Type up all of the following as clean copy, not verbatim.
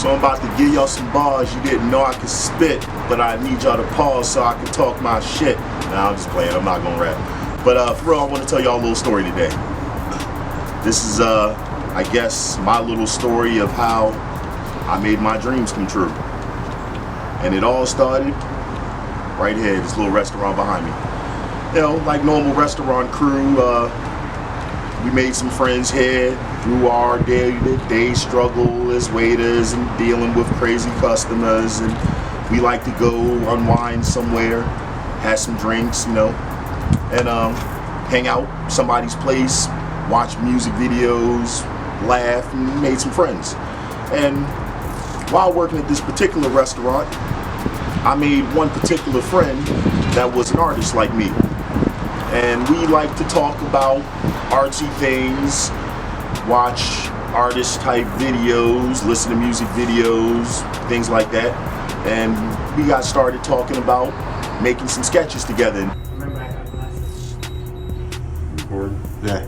So I'm about to give y'all some bars you didn't know I could spit, but I need y'all to pause so I can talk my shit. Nah, I'm just playing, I'm not gonna rap. But for real, I want to tell y'all a little story today. This is, I guess, my little story of how I made my dreams come true. And it all started right here, this little restaurant behind me. You know, like normal restaurant crew, we made some friends here through our day struggle as waiters and dealing with crazy customers, and we like to go unwind somewhere, have some drinks, you know, and hang out somebody's place, watch music videos, laugh, and made some friends. And while working at this particular restaurant, I made one particular friend that was an artist like me. And we like to talk about artsy things, watch artist type videos, listen to music videos, things like that. And we got started talking about making some sketches together. Record? Yeah.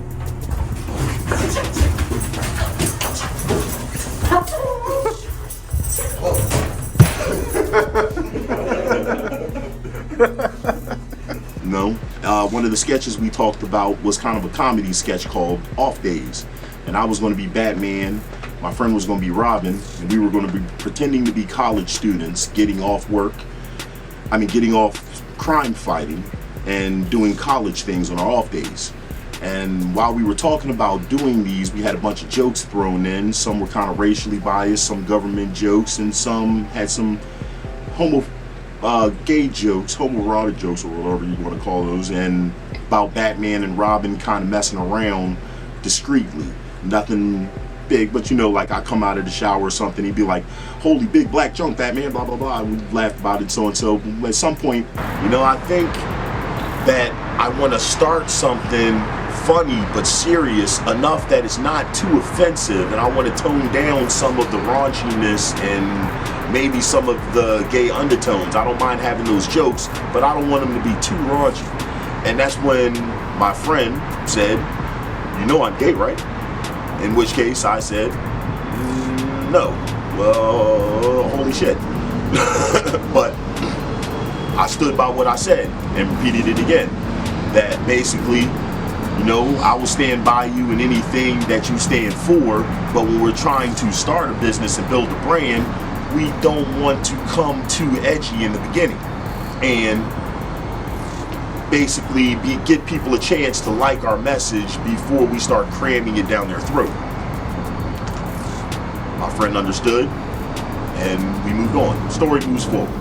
No. One of the sketches we talked about was kind of a comedy sketch called Off Days. And I was going to be Batman, my friend was going to be Robin, and we were going to be pretending to be college students getting off crime fighting and doing college things on our off days. And while we were talking about doing these, we had a bunch of jokes thrown in. Some were kind of racially biased, some government jokes, and some had some gay jokes, homoerotic jokes, or whatever you want to call those, and about Batman and Robin kind of messing around discreetly. Nothing big, but you know, like I come out of the shower or something, he'd be like, holy big black junk, Batman, blah, blah, blah. We laughed about it, so and so. At some point, you know, I think that I want to start something funny but serious enough that it's not too offensive, and I want to tone down some of the raunchiness and maybe some of the gay undertones. I don't mind having those jokes, but I don't want them to be too raunchy. And that's when my friend said, you know I'm gay, right? In which case I said, no. Well, holy shit. But I stood by what I said and repeated it again. That basically, you know, I will stand by you in anything that you stand for, but when we're trying to start a business and build a brand, we don't want to come too edgy in the beginning. And basically get people a chance to like our message before we start cramming it down their throat. My friend understood, and we moved on. Story moves forward.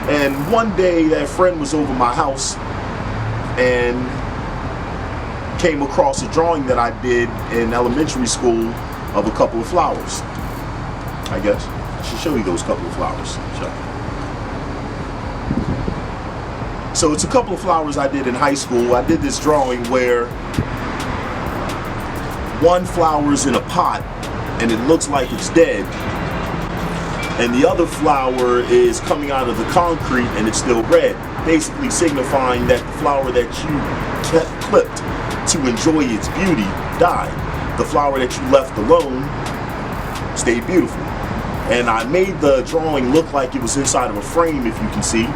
And one day that friend was over my house and came across a drawing that I did in elementary school of a couple of flowers. I guess I should show you those couple of flowers. So it's a couple of flowers I did in high school. I did this drawing where one flower's in a pot and it looks like it's dead, and the other flower is coming out of the concrete and it's still red, basically signifying that the flower that you kept clipped to enjoy its beauty died. The flower that you left alone stayed beautiful. And I made the drawing look like it was inside of a frame, if you can see.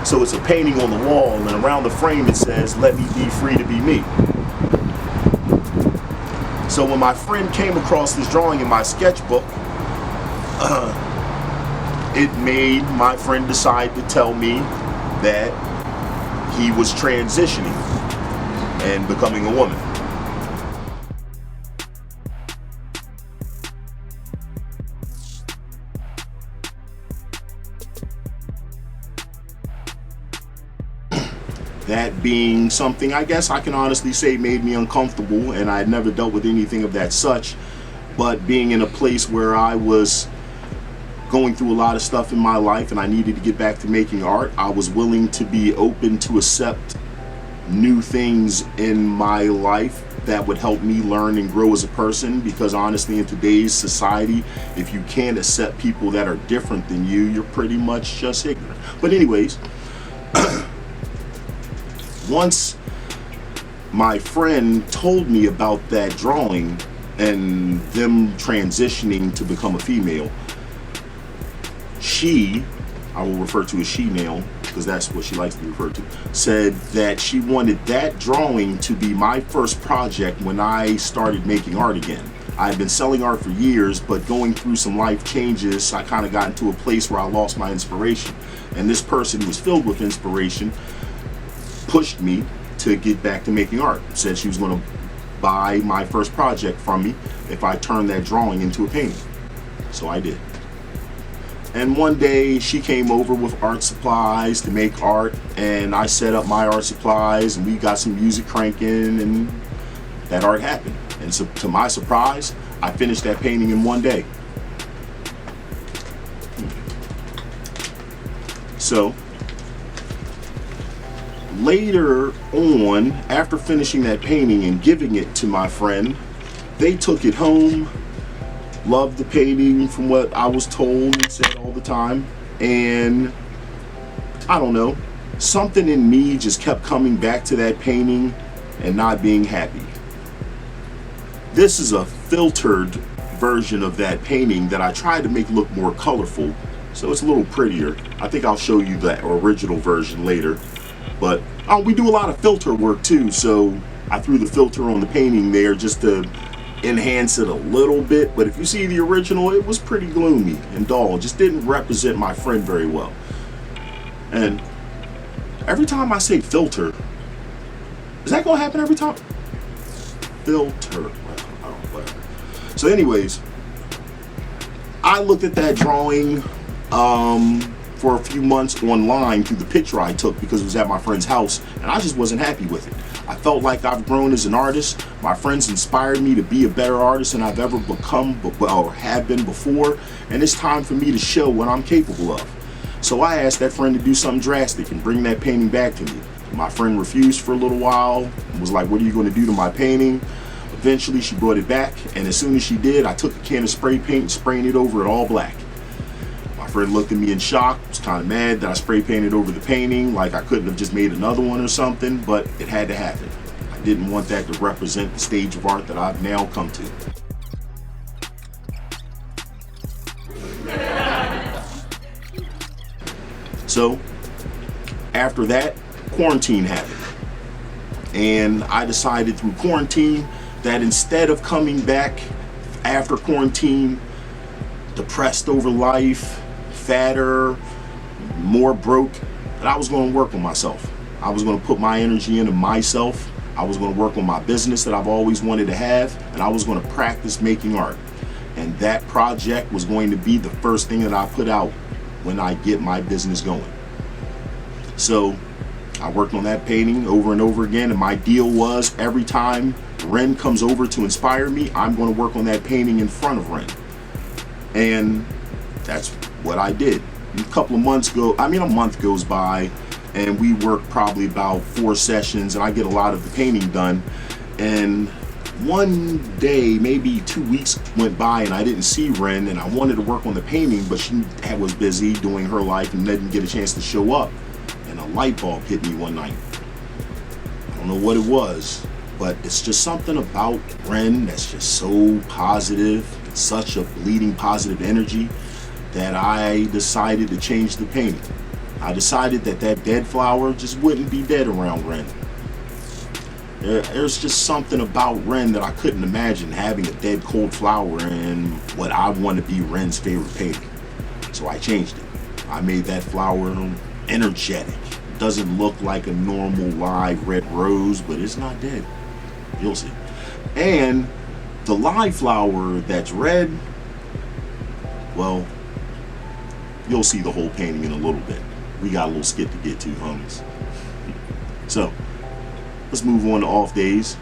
So it's a painting on the wall, and around the frame it says, "Let me be free to be me." So when my friend came across this drawing in my sketchbook, it made my friend decide to tell me that he was transitioning and becoming a woman. That being something, I guess I can honestly say, made me uncomfortable, and I had never dealt with anything of that such. But being in a place where I was going through a lot of stuff in my life and I needed to get back to making art, I was willing to be open to accept new things in my life that would help me learn and grow as a person, because honestly in today's society, if you can't accept people that are different than you, you're pretty much just ignorant. But anyways, once my friend told me about that drawing and them transitioning to become a female, she, I will refer to as she now because that's what she likes to be referred to, said that she wanted that drawing to be my first project when I started making art again. I've been selling art for years, but going through some life changes, I kind of got into a place where I lost my inspiration. And this person who was filled with inspiration pushed me to get back to making art. Said she was going to buy my first project from me if I turned that drawing into a painting. So I did. And one day she came over with art supplies to make art, and I set up my art supplies and we got some music cranking, and that art happened. And so to my surprise, I finished that painting in one day. So later on, after finishing that painting and giving it to my friend, they took it home, loved the painting from what I was told and said all the time, and I don't know, something in me just kept coming back to that painting and not being happy. This is a filtered version of that painting that I tried to make look more colorful, so it's a little prettier. I think I'll show you the original version later. But we do a lot of filter work too, so I threw the filter on the painting there just to enhance it a little bit. But if you see the original, it was pretty gloomy and dull. It just didn't represent my friend very well. And every time I say filter, is that gonna happen every time? Filter. Whatever. So anyways, I looked at that drawing for a few months online through the picture I took because it was at my friend's house, and I just wasn't happy with it. I felt like I've grown as an artist. My friends inspired me to be a better artist than I've ever become or have been before, and it's time for me to show what I'm capable of. So I asked that friend to do something drastic and bring that painting back to me. My friend refused for a little while and was like, "What are you going to do to my painting?" Eventually she brought it back, and as soon as she did, I took a can of spray paint and sprayed it over it all black. My friend looked at me in shock, was kind of mad that I spray painted over the painting, like I couldn't have just made another one or something, but it had to happen. I didn't want that to represent the stage of art that I've now come to. So after that, quarantine happened. And I decided through quarantine that instead of coming back after quarantine depressed over life, fatter, more broke, that I was going to work on myself. I was going to put my energy into myself. I was going to work on my business that I've always wanted to have, and I was going to practice making art. And that project was going to be the first thing that I put out when I get my business going. So I worked on that painting over and over again, and my deal was every time Ren comes over to inspire me, I'm going to work on that painting in front of Ren. And that's what I did. A month goes by, and we work probably about 4 sessions, and I get a lot of the painting done. And one day, maybe 2 weeks went by, and I didn't see Ren, and I wanted to work on the painting, but she was busy doing her life and didn't get a chance to show up. And a light bulb hit me one night. I don't know what it was, but it's just something about Ren that's just so positive, such a bleeding positive energy, that I decided to change the painting. I decided that dead flower just wouldn't be dead around Ren. There's just something about Ren that I couldn't imagine having a dead cold flower in what I want to be Ren's favorite painting. So I changed it. I made that flower energetic. It doesn't look like a normal live red rose, but it's not dead. You'll see. And the live flower that's red, well, you'll see the whole painting in a little bit. We got a little skit to get to, homies. So, let's move on to off days.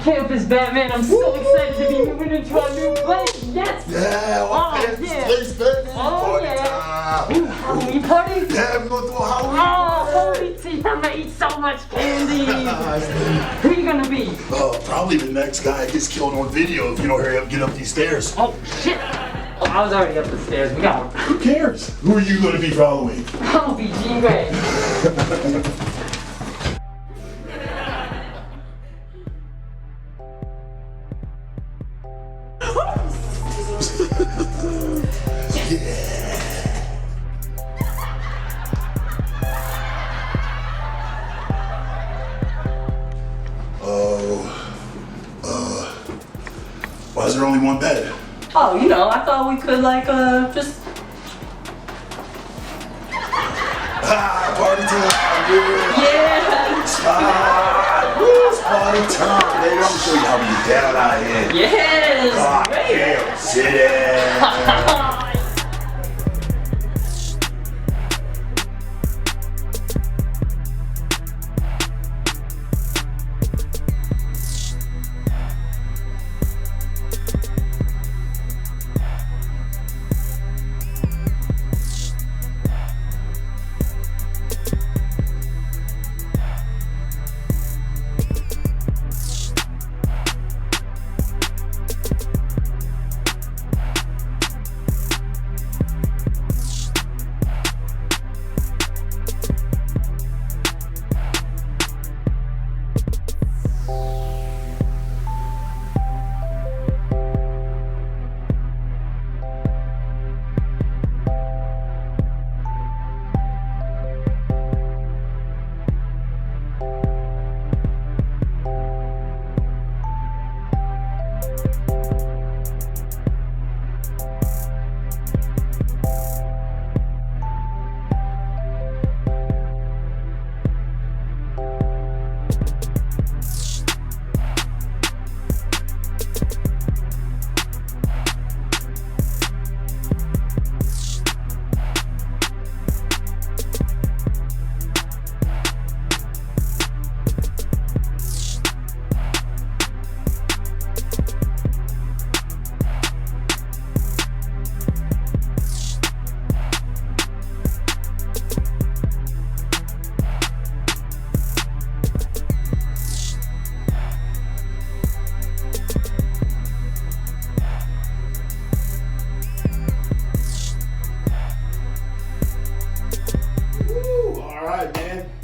Campus Batman, I'm so excited to be moving into a new place. Yes! Yeah, Place, baby. Party time. Ooh, Halloween party? Yeah, we're gonna do a Halloween party. Holy tea, I'm gonna eat so much candy. Who are you gonna be? Probably the next guy gets killed on video if you don't hurry up and get up these stairs. Oh, shit. Oh, I was already up the stairs. We got one. Who cares? Who are you gonna be for Halloween? I'll be G-Ray. Why is there only one bed? Oh, you know, I thought we could just... Party time, yeah! It's party time, baby. I'm gonna show you how we get down out here. Yes! God Great. damn, city!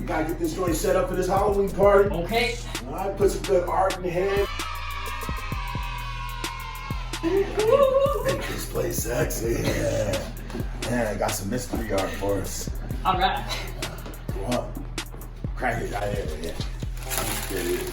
gotta get this joint set up for this Halloween party. Okay. All right, put some good art in the head. Make this place sexy. Yeah. Man, I got some mystery art for us. All right. Come on. Crack it. Yeah. There it is.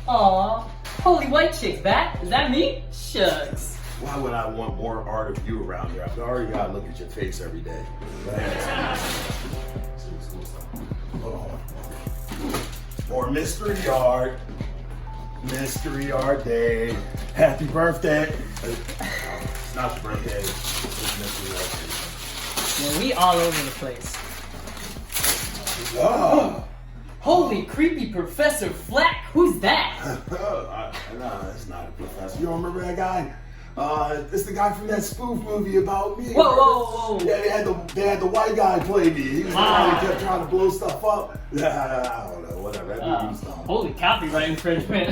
Aw, holy white chick, Bat. Is that me? Shucks. Why would I want more art of you around here? I already gotta look at your face every day. Hold on. More mystery art. Mystery art day. Happy birthday. It's not your birthday. It's mystery art day. Man, we all over the place. Oh. Holy creepy Professor Flack. Who's that? No, that's not a professor. You don't remember that guy? It's the guy from that spoof movie about me. Whoa. Yeah, they had the white guy play me. He was the guy who kept trying to blow stuff up. I don't know, whatever. That movie was dumb. Holy copyright infringement.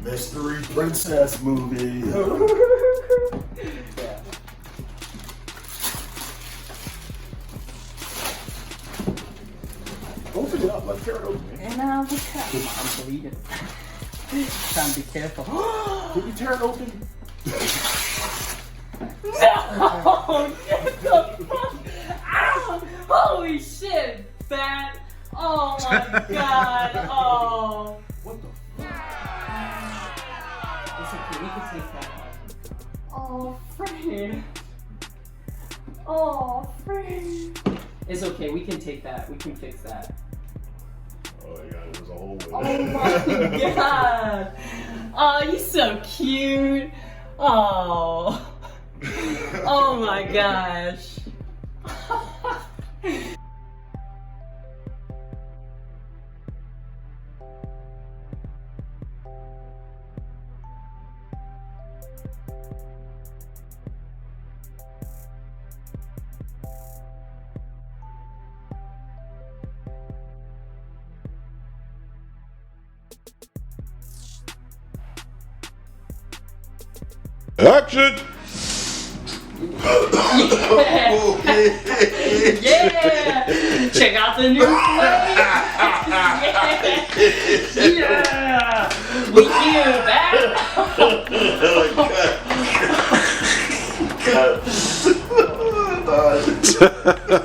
Mystery princess movie. Yeah. Open it up, let's tear it open. And I'm bleeding. Trying to be careful. Can you tear it open? No! Get the fuck out! Holy shit, Bat! Oh my god! Oh! What the It's okay, we can take that out. Oh, Fred! Oh, Fred! It's okay, we can take that. We can fix that. Oh yeah, there's a hole in Oh it. my god! Oh, you're so cute! Oh! Oh my gosh! Action! Yeah! Check out the new place! Yeah! We here, Bat! Oh, God.